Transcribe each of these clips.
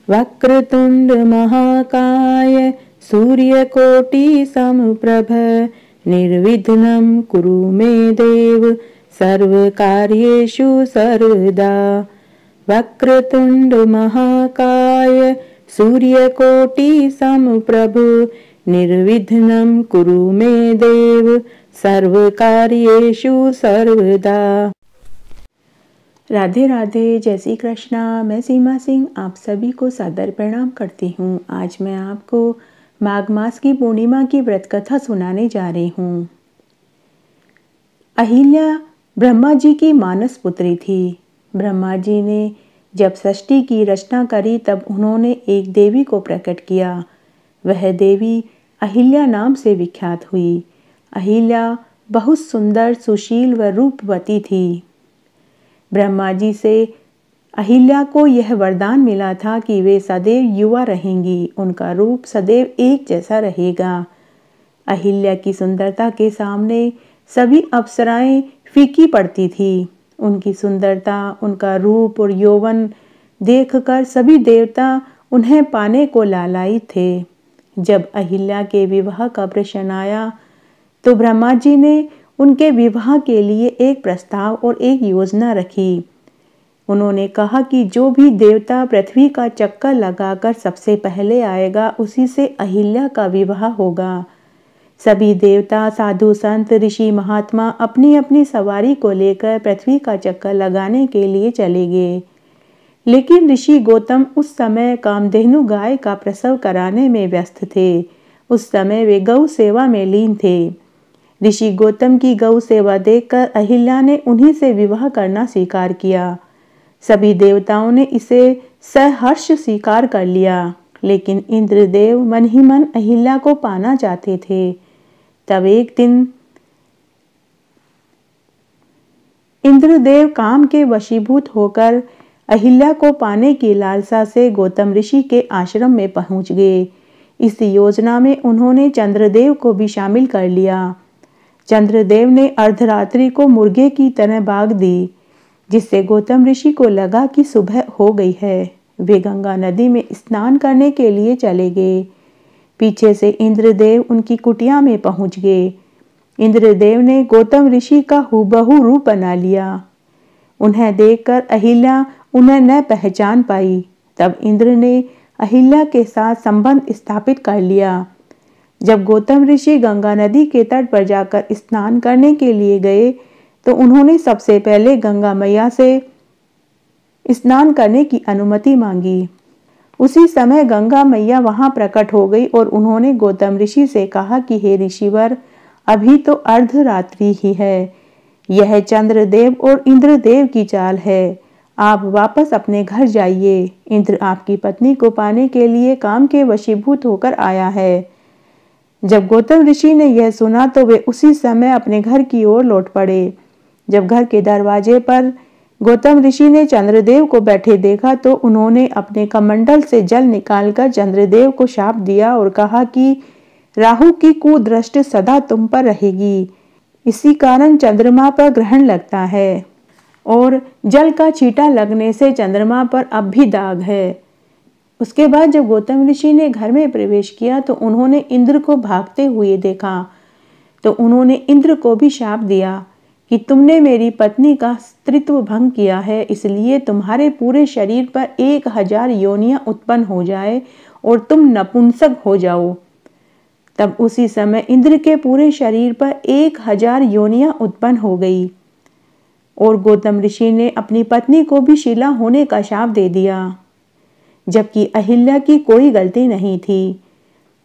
वक्रतुंड महाकाय सूर्यकोटि समप्रभ निर्विघ्नं कुरु मे देव सर्वकार्येषु सर्वदा। वक्रतुंड महाकाय सूर्यकोटि समप्रभ निर्विघ्नं कुरु मे देव सर्वकार्येषु सर्वदा। राधे राधे, जय श्री कृष्णा। मैं सीमा सिंह आप सभी को सादर प्रणाम करती हूँ। आज मैं आपको माघ मास की पूर्णिमा की व्रत कथा सुनाने जा रही हूँ। अहिल्या ब्रह्मा जी की मानस पुत्री थी। ब्रह्मा जी ने जब सृष्टि की रचना करी तब उन्होंने एक देवी को प्रकट किया। वह देवी अहिल्या नाम से विख्यात हुई। अहिल्या बहुत सुंदर, सुशील व रूपवती थी। ब्रह्मा जी से अहिल्या को यह वरदान मिला था कि वे सदैव युवा रहेंगी, उनका रूप सदैव एक जैसा रहेगा। अहिल्या की सुंदरता के सामने सभी अप्सराएं फीकी पड़ती थी। उनकी सुंदरता, उनका रूप और यौवन देखकर सभी देवता उन्हें पाने को लालायित थे। जब अहिल्या के विवाह का प्रश्न आया तो ब्रह्मा जी ने उनके विवाह के लिए एक प्रस्ताव और एक योजना रखी। उन्होंने कहा कि जो भी देवता पृथ्वी का चक्कर लगाकर सबसे पहले आएगा उसी से अहिल्या का विवाह होगा। सभी देवता, साधु संत, ऋषि महात्मा अपनी अपनी सवारी को लेकर पृथ्वी का चक्कर लगाने के लिए चले गए। लेकिन ऋषि गौतम उस समय कामधेनु गाय का प्रसव कराने में व्यस्त थे। उस समय वे गौ सेवा में लीन थे। ऋषि गौतम की गौ सेवा देखकर अहिल्या ने उन्हीं से विवाह करना स्वीकार किया। सभी देवताओं ने इसे सहर्ष स्वीकार कर लिया। लेकिन इंद्रदेव मन ही मन अहिल्या को पाना चाहते थे। तब एक दिन इंद्रदेव काम के वशीभूत होकर अहिल्या को पाने की लालसा से गौतम ऋषि के आश्रम में पहुंच गए। इस योजना में उन्होंने चंद्रदेव को भी शामिल कर लिया। चंद्रदेव ने अर्धरात्रि को मुर्गे की तरह भाग दी, जिससे गौतम ऋषि को लगा कि सुबह हो गई है। वे गंगा नदी में स्नान करने के लिए चले गए। पीछे से इंद्रदेव उनकी कुटिया में पहुंच गए। इंद्रदेव ने गौतम ऋषि का हूबहू रूप बना लिया। उन्हें देखकर अहिल्या उन्हें न पहचान पाई। तब इंद्र ने अहिल्या के साथ संबंध स्थापित कर लिया। जब गौतम ऋषि गंगा नदी के तट पर जाकर स्नान करने के लिए गए तो उन्होंने सबसे पहले गंगा मैया से स्नान करने की अनुमति मांगी। उसी समय गंगा मैया वहां प्रकट हो गई और उन्होंने गौतम ऋषि से कहा कि हे ऋषिवर, अभी तो अर्धरात्रि ही है। यह चंद्रदेव और इंद्रदेव की चाल है। आप वापस अपने घर जाइए। इंद्र आपकी पत्नी को पाने के लिए काम के वशीभूत होकर आया है। जब गौतम ऋषि ने यह सुना तो वे उसी समय अपने घर की ओर लौट पड़े। जब घर के दरवाजे पर गौतम ऋषि ने चंद्रदेव को बैठे देखा तो उन्होंने अपने कमंडल से जल निकालकर चंद्रदेव को शाप दिया और कहा कि राहु की कुदृष्टि सदा तुम पर रहेगी। इसी कारण चंद्रमा पर ग्रहण लगता है और जल का छींटा लगने से चंद्रमा पर अब भी दाग है। उसके बाद जब गौतम ऋषि ने घर में प्रवेश किया तो उन्होंने इंद्र को भागते हुए देखा। तो उन्होंने इंद्र को भी शाप दिया कि तुमने मेरी पत्नी का स्त्रीत्व भंग किया है, इसलिए तुम्हारे पूरे शरीर पर 1000 योनियां उत्पन्न हो जाए और तुम नपुंसक हो जाओ। तब उसी समय इंद्र के पूरे शरीर पर 1000 योनियां उत्पन्न हो गई और गौतम ऋषि ने अपनी पत्नी को भी शिला होने का शाप दे दिया, जबकि अहिल्या की कोई गलती नहीं थी।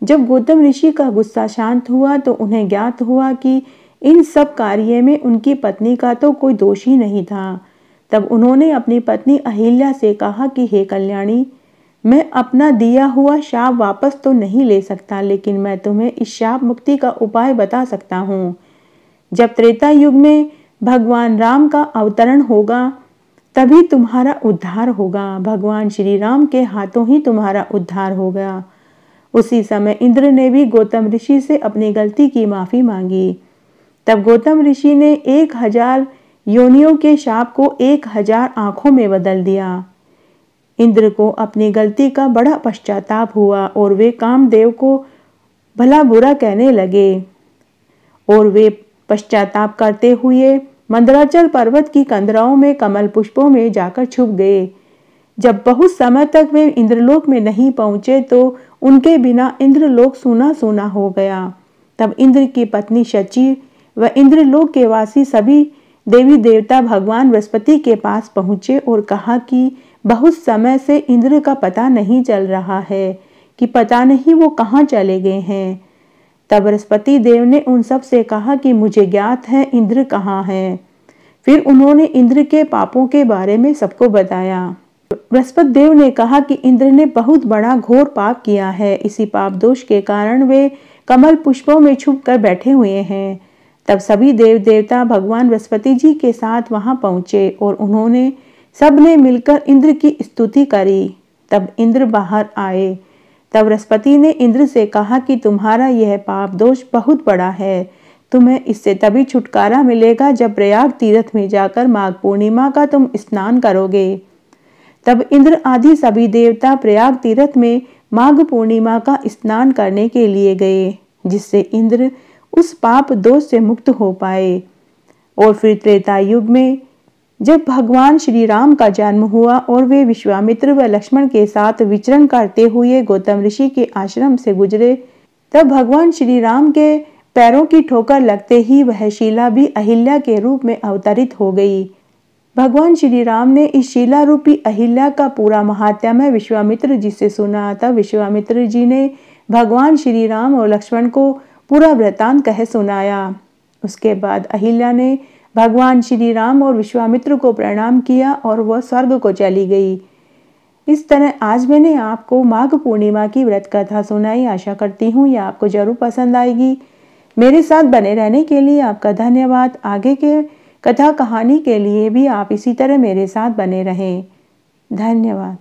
जब गौतम ऋषि का गुस्सा शांत हुआ तो उन्हें ज्ञात हुआ कि इन सब कार्य में उनकी पत्नी का तो कोई दोष ही नहीं था। तब उन्होंने अपनी पत्नी अहिल्या से कहा कि हे कल्याणी, मैं अपना दिया हुआ शाप वापस तो नहीं ले सकता, लेकिन मैं तुम्हें इस शाप मुक्ति का उपाय बता सकता हूँ। जब त्रेता युग में भगवान राम का अवतरण होगा तभी तुम्हारा उद्धार होगा। भगवान श्री राम के हाथों ही तुम्हारा उद्धार होगा। उसी समय इंद्र ने भी गौतम ऋषि से अपनी गलती की माफी मांगी। तब गौतम ऋषि ने 1000 योनियों के शाप को 1000 आंखों में बदल दिया। इंद्र को अपनी गलती का बड़ा पश्चाताप हुआ और वे कामदेव को भला बुरा कहने लगे और वे पश्चाताप करते हुए मंदराचल पर्वत की कंदराओं में कमल पुष्पों में जाकर छुप गए। जब बहुत समय तक वे इंद्रलोक में नहीं पहुंचे तो उनके बिना इंद्रलोक सूना सूना हो गया। तब इंद्र की पत्नी शची व इंद्रलोक के वासी सभी देवी देवता भगवान बृहस्पति के पास पहुंचे और कहा कि बहुत समय से इंद्र का पता नहीं चल रहा है कि पता नहीं वो कहाँ चले गए हैं। तब बृहस्पति देव ने उन सब से कहा कि मुझे ज्ञात है इंद्र कहाँ है। फिर उन्होंने इंद्र के पापों के बारे में सबको बताया। बृहस्पति देव ने कहा कि इंद्र ने बहुत बड़ा घोर पाप किया है, इसी पाप दोष के कारण वे कमल पुष्पों में छुप कर बैठे हुए हैं। तब सभी देव देवता भगवान बृहस्पति जी के साथ वहां पहुंचे और उन्होंने सबने मिलकर इंद्र की स्तुति करी। तब इंद्र बाहर आए। तब बृहस्पति ने इंद्र से कहा कि तुम्हारा यह पाप दोष बहुत बड़ा है, तुम्हें इससे तभी छुटकारा मिलेगा जब प्रयाग तीर्थ में जाकर माघ पूर्णिमा का तुम स्नान करोगे। तब इंद्र आदि सभी देवता प्रयाग तीर्थ में माघ पूर्णिमा का स्नान करने के लिए गए, जिससे इंद्र उस पाप दोष से मुक्त हो पाए। और फिर त्रेता युग में जब भगवान श्री राम का जन्म हुआ और वे विश्वामित्र व लक्ष्मण के साथ विचरण करते हुए गौतम ऋषि के आश्रम से गुजरे, तब भगवान श्री राम के पैरों की ठोकर लगते ही वह शीला भी अहिल्या के रूप में अवतरित हो गई। भगवान श्री राम ने इस शीला रूपी अहिल्या का पूरा महात्म्य विश्वामित्र जी से सुना। तब विश्वामित्र जी ने भगवान श्री राम और लक्ष्मण को पूरा वृतांत कह सुनाया। उसके बाद अहिल्या ने भगवान श्री राम और विश्वामित्र को प्रणाम किया और वह स्वर्ग को चली गई। इस तरह आज मैंने आपको माघ पूर्णिमा की व्रत कथा सुनाई। आशा करती हूँ यह आपको जरूर पसंद आएगी। मेरे साथ बने रहने के लिए आपका धन्यवाद। आगे के कथा कहानी के लिए भी आप इसी तरह मेरे साथ बने रहें। धन्यवाद।